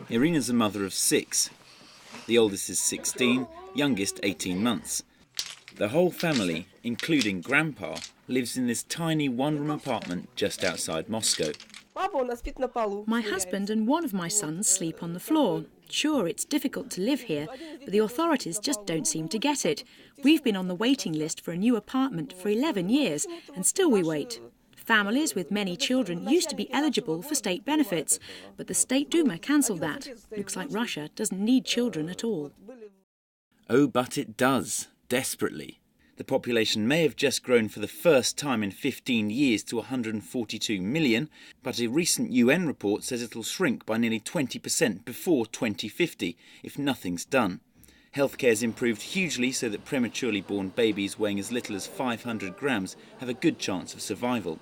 Irina's a mother of 6. The oldest is 16, youngest 18 months. The whole family, including Grandpa, lives in this tiny one-room apartment just outside Moscow. My husband and one of my sons sleep on the floor. Sure, it's difficult to live here, but the authorities just don't seem to get it. We've been on the waiting list for a new apartment for 11 years, and still we wait. Families with many children used to be eligible for state benefits, but the State Duma cancelled that. Looks like Russia doesn't need children at all. Oh, but it does, desperately. The population may have just grown for the first time in 15 years to 142 million, but a recent UN report says it'll shrink by nearly 20% before 2050 if nothing's done. Healthcare's improved hugely so that prematurely born babies weighing as little as 500 grams have a good chance of survival.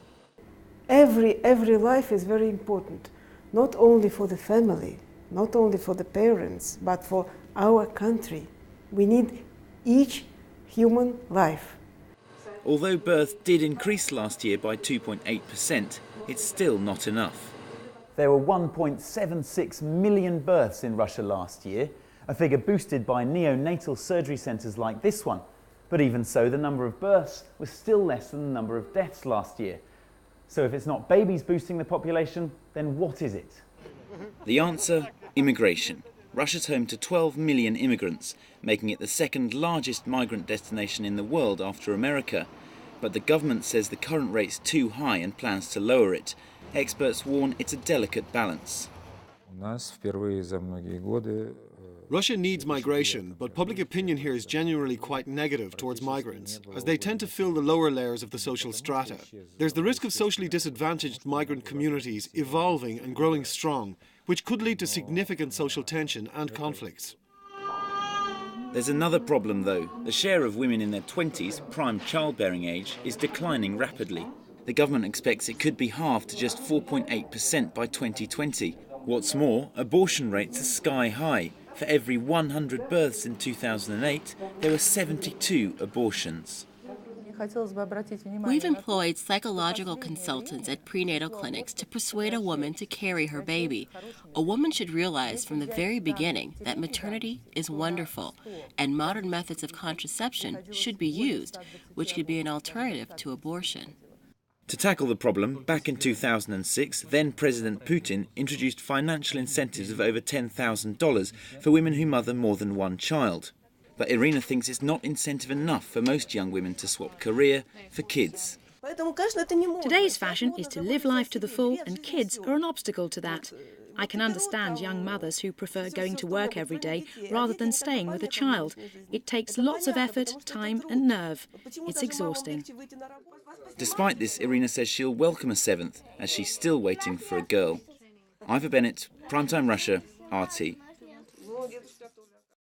Every life is very important, not only for the family, not only for the parents, but for our country. We need each human life. Although birth did increase last year by 2.8%, it's still not enough. There were 1.76 million births in Russia last year, a figure boosted by neonatal surgery centres like this one. But even so, the number of births was still less than the number of deaths last year. So if it's not babies boosting the population, then what is it? The answer? Immigration. Russia's home to 12 million immigrants, making it the second largest migrant destination in the world after America. But the government says the current rate's too high and plans to lower it. Experts warn it's a delicate balance. Russia needs migration, but public opinion here is generally quite negative towards migrants, as they tend to fill the lower layers of the social strata. There's the risk of socially disadvantaged migrant communities evolving and growing strong, which could lead to significant social tension and conflicts. There's another problem though. The share of women in their 20s, prime childbearing age, is declining rapidly. The government expects it could be halved to just 4.8% by 2020. What's more, abortion rates are sky high. For every 100 births in 2008, there were 72 abortions. We've employed psychological consultants at prenatal clinics to persuade a woman to carry her baby. A woman should realize from the very beginning that maternity is wonderful, and modern methods of contraception should be used, which could be an alternative to abortion. To tackle the problem, back in 2006, then-President Putin introduced financial incentives of over $10,000 for women who mother more than one child. But Irina thinks it's not incentive enough for most young women to swap career for kids. Today's fashion is to live life to the full, and kids are an obstacle to that. I can understand young mothers who prefer going to work every day rather than staying with a child. It takes lots of effort, time and nerve. It's exhausting. Despite this, Irina says she'll welcome a seventh, as she's still waiting for a girl. Ivor Bennett, Primetime Russia, RT.